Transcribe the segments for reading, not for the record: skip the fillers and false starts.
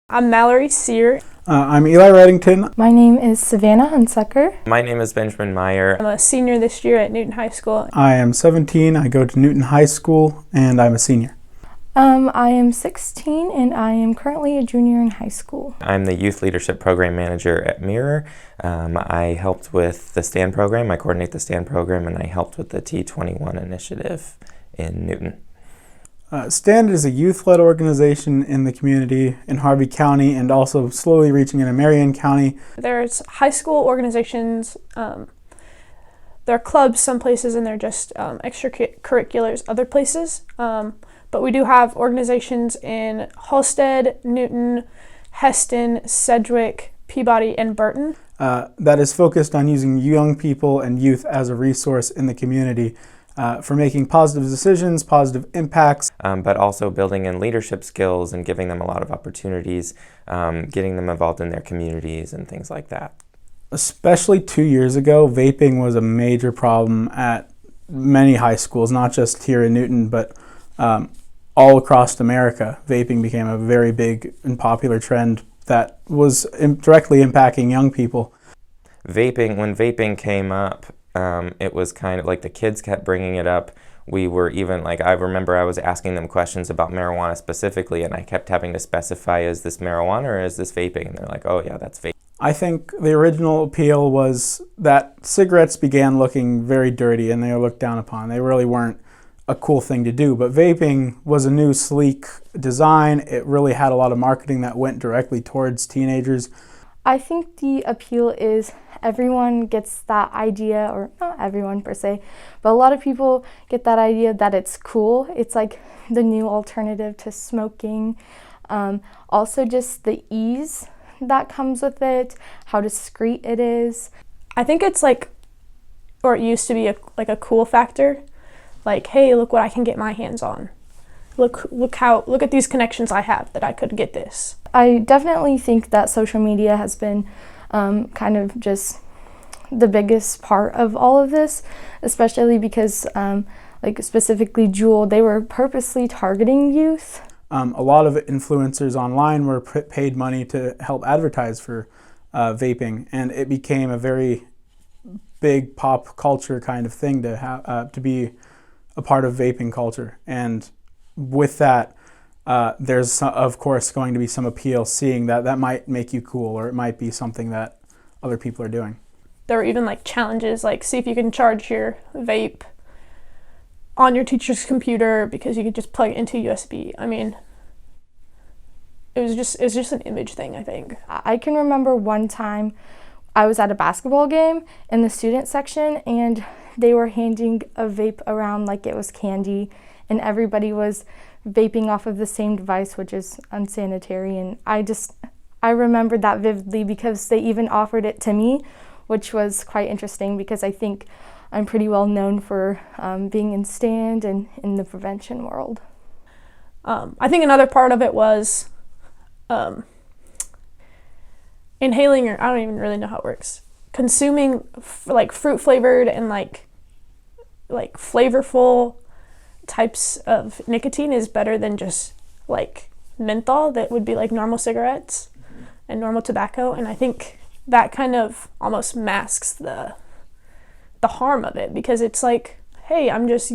I'm Mallory Sear. I'm Eli Reddington. My name is Savannah Hunsucker. My name is Benjamin Meyer. I'm a senior this year at Newton High School. I am 17. I go to Newton High School, and I'm a senior. I am 16, and I am currently a junior in high school. I'm the Youth Leadership Program Manager at Mirror. I helped with the STAND program. I coordinate the STAND program, and I helped with the T21 initiative in Newton. STAND is a youth-led organization in the community in Harvey County and also slowly reaching into Marion County. There's high school organizations, there are clubs some places, and they're just extracurriculars other places. But we do have organizations in Halstead, Newton, Heston, Sedgwick, Peabody, and Burton. That is focused on using young people and youth as a resource in the community for making positive decisions, positive impacts. But also building in leadership skills and giving them a lot of opportunities, getting them involved in their communities and things like that. Especially 2 years ago, vaping was a major problem at many high schools, not just here in Newton, but all across America. Vaping became a very big and popular trend that was directly impacting young people. When vaping came up, it was kind of like the kids kept bringing it up. We were even like, I remember I was asking them questions about marijuana specifically, and I kept having to specify, is this marijuana or is this vaping? And they're like, oh yeah, that's vaping. I think the original appeal was that cigarettes began looking very dirty and they were looked down upon. They really weren't a cool thing to do, but vaping was a new sleek design. It really had a lot of marketing that went directly towards teenagers. I think the appeal is everyone gets that idea, or not everyone per se, but a lot of people get that idea that it's cool. It's like the new alternative to smoking. Also just the ease that comes with it, how discreet it is. I think it's like, or it used to be a cool factor. Like, hey, look what I can get my hands on. Look at these connections I have that I could get this. I definitely think that social media has been kind of just the biggest part of all of this, especially because like specifically Juul, they were purposely targeting youth. A lot of influencers online were paid money to help advertise for vaping, and it became a very big pop culture kind of thing to have to be a part of vaping culture. And with that, there's of course going to be some appeal, seeing that might make you cool, or it might be something that other people are doing. There were even like challenges, like see if you can charge your vape on your teacher's computer because you could just plug it into USB. I mean, it's just an image thing, I think. I can remember one time I was at a basketball game in the student section, and they were handing a vape around like it was candy, and everybody was vaping off of the same device, which is unsanitary. And I remembered that vividly because they even offered it to me, which was quite interesting because I think I'm pretty well known for being in STAND and in the prevention world. I think another part of it was inhaling, or I don't even really know how it works, consuming like fruit flavored and like flavorful types of nicotine is better than just like menthol that would be like normal cigarettes and normal tobacco. And I think that kind of almost masks the harm of it, because it's like, hey, I'm just,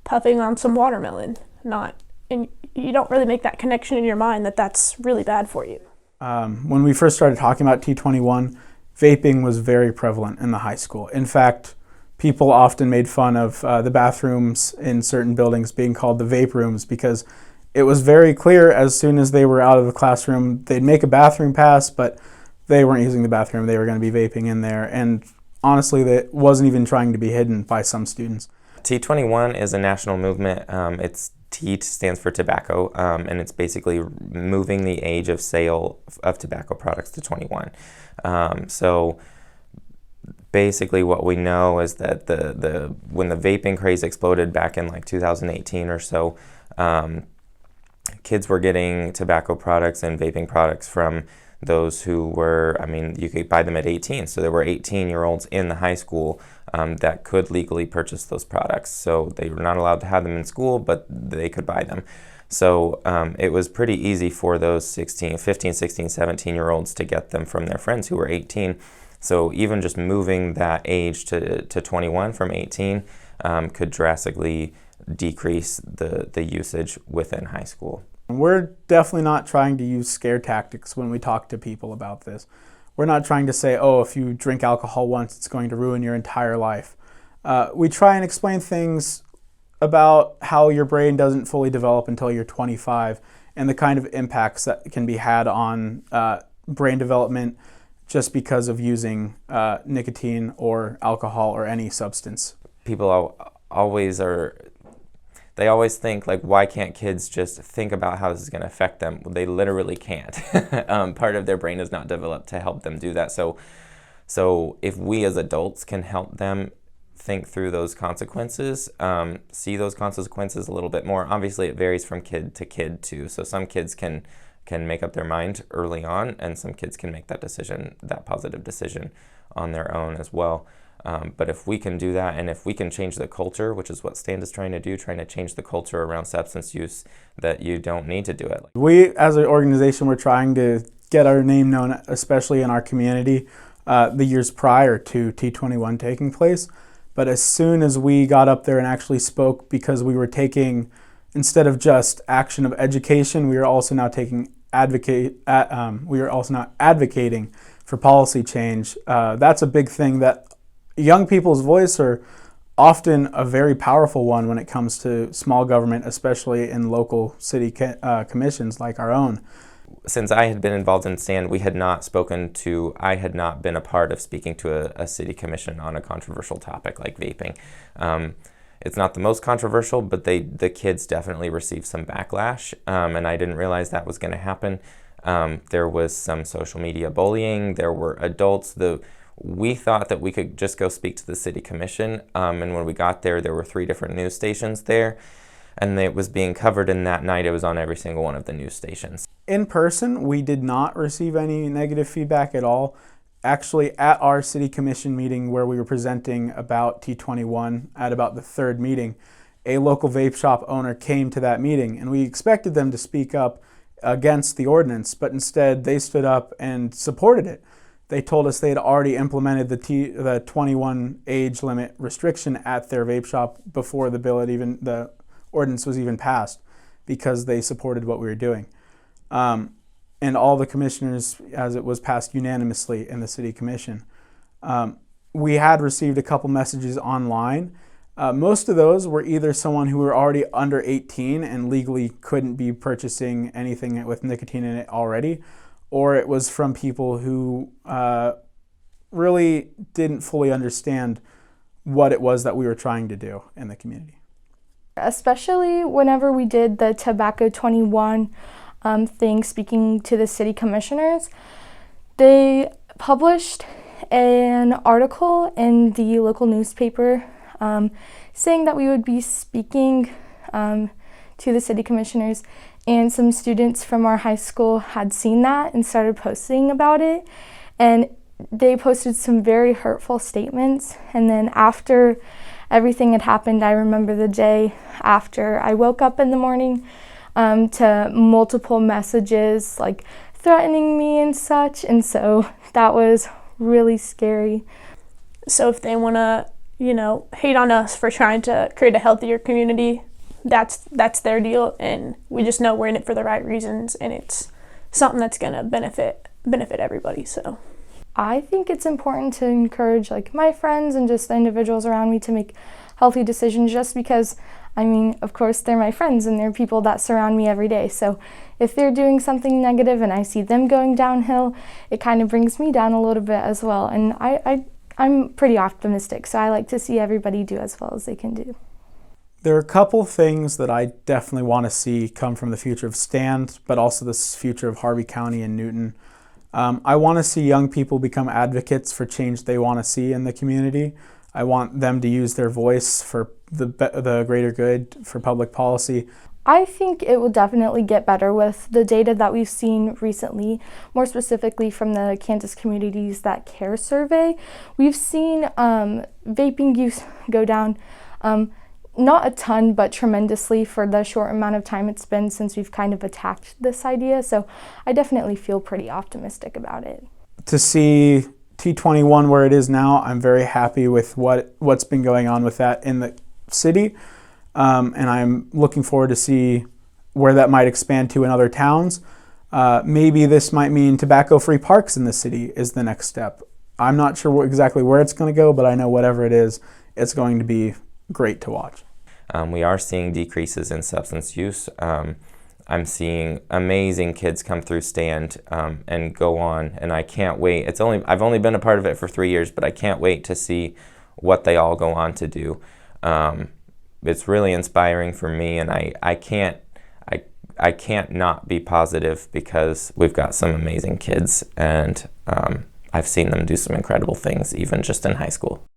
puffing on some watermelon, and you don't really make that connection in your mind that that's really bad for you. When we first started talking about T21, vaping was very prevalent in the high school. In fact, people often made fun of the bathrooms in certain buildings being called the vape rooms, because it was very clear as soon as they were out of the classroom, they'd make a bathroom pass, but they weren't using the bathroom. They were going to be vaping in there. And honestly, that wasn't even trying to be hidden by some students. T21 is a national movement. It's T stands for tobacco, and it's basically moving the age of sale of tobacco products to 21. So basically what we know is that when the vaping craze exploded back in like 2018 or so, kids were getting tobacco products and vaping products from those who were, you could buy them at 18. So there were 18-year-olds in the high school that could legally purchase those products. So they were not allowed to have them in school, but they could buy them. So it was pretty easy for those 15, 16, 17-year-olds to get them from their friends who were 18. So even just moving that age to 21 from 18 could drastically decrease the usage within high school. We're definitely not trying to use scare tactics when we talk to people about this. We're not trying to say, oh, if you drink alcohol once, it's going to ruin your entire life. We try and explain things about how your brain doesn't fully develop until you're 25 and the kind of impacts that can be had on brain development just because of using nicotine or alcohol or any substance. People always think, like, why can't kids just think about how this is going to affect them? Well, they literally can't. Part of their brain is not developed to help them do that. So if we as adults can help them think through those consequences, see those consequences a little bit more. Obviously, it varies from kid to kid too. So some kids can make up their mind early on, and some kids can make that positive decision on their own as well. But if we can do that, and if we can change the culture, which is what Stand is trying to do, trying to change the culture around substance use, that you don't need to do it. We, as an organization, we're trying to get our name known, especially in our community, the years prior to T21 taking place. But as soon as we got up there and actually spoke, because we were taking, instead of just action of education, we are also now advocating for policy change. That's a big thing, that young people's voice are often a very powerful one when it comes to small government, especially in local city commissions like our own. Since I had been involved in STAND, I had not been a part of speaking to a city commission on a controversial topic like vaping. It's not the most controversial, but the kids definitely received some backlash, and I didn't realize that was going to happen. There was some social media bullying. There were adults. We thought that we could just go speak to the city commission, and when we got there, there were 3 different news stations there, and it was being covered, and that night it was on every single one of the news stations. In person, we did not receive any negative feedback at all. Actually, at our city commission meeting where we were presenting about T21 at about the 3rd meeting, a local vape shop owner came to that meeting, and we expected them to speak up against the ordinance, but instead they stood up and supported it. They told us they had already implemented the 21 age limit restriction at their vape shop before the ordinance was even passed, because they supported what we were doing. And all the commissioners, as it was passed unanimously in the city commission. We had received a couple messages online. Most of those were either someone who were already under 18 and legally couldn't be purchasing anything with nicotine in it already, or it was from people who really didn't fully understand what it was that we were trying to do in the community. Especially whenever we did the Tobacco 21 thing, speaking to the city commissioners, they published an article in the local newspaper saying that we would be speaking to the city commissioners, and some students from our high school had seen that and started posting about it, and they posted some very hurtful statements. And then after everything had happened, I remember the day after, I woke up in the morning to multiple messages like threatening me and such, and so that was really scary. So if they want to, hate on us for trying to create a healthier community, that's their deal, and we just know we're in it for the right reasons, and it's something that's going to benefit everybody. So I think it's important to encourage my friends and just the individuals around me to make healthy decisions, just because, of course, they're my friends and they're people that surround me every day. So if they're doing something negative and I see them going downhill, it kind of brings me down a little bit as well. And I'm pretty optimistic, so I like to see everybody do as well as they can do. There are a couple things that I definitely want to see come from the future of STAND, but also the future of Harvey County and Newton. I want to see young people become advocates for change they want to see in the community. I want them to use their voice for the greater good, for public policy. I think it will definitely get better with the data that we've seen recently, more specifically from the Kansas Communities That Care survey. We've seen vaping use go down not a ton, but tremendously for the short amount of time it's been since we've kind of attacked this idea. So I definitely feel pretty optimistic about it. To see T21 where it is now, I'm very happy with what's been going on with that in the city. And I'm looking forward to see where that might expand to in other towns. Maybe this might mean tobacco-free parks in the city is the next step. I'm not sure exactly where it's going to go, but I know whatever it is, it's going to be great to watch. We are seeing decreases in substance use. I'm seeing amazing kids come through stand and go on, and I can't wait. I've only been a part of it for 3 years, but I can't wait to see what they all go on to do. It's really inspiring for me, and I can't not be positive because we've got some amazing kids, and I've seen them do some incredible things, even just in high school.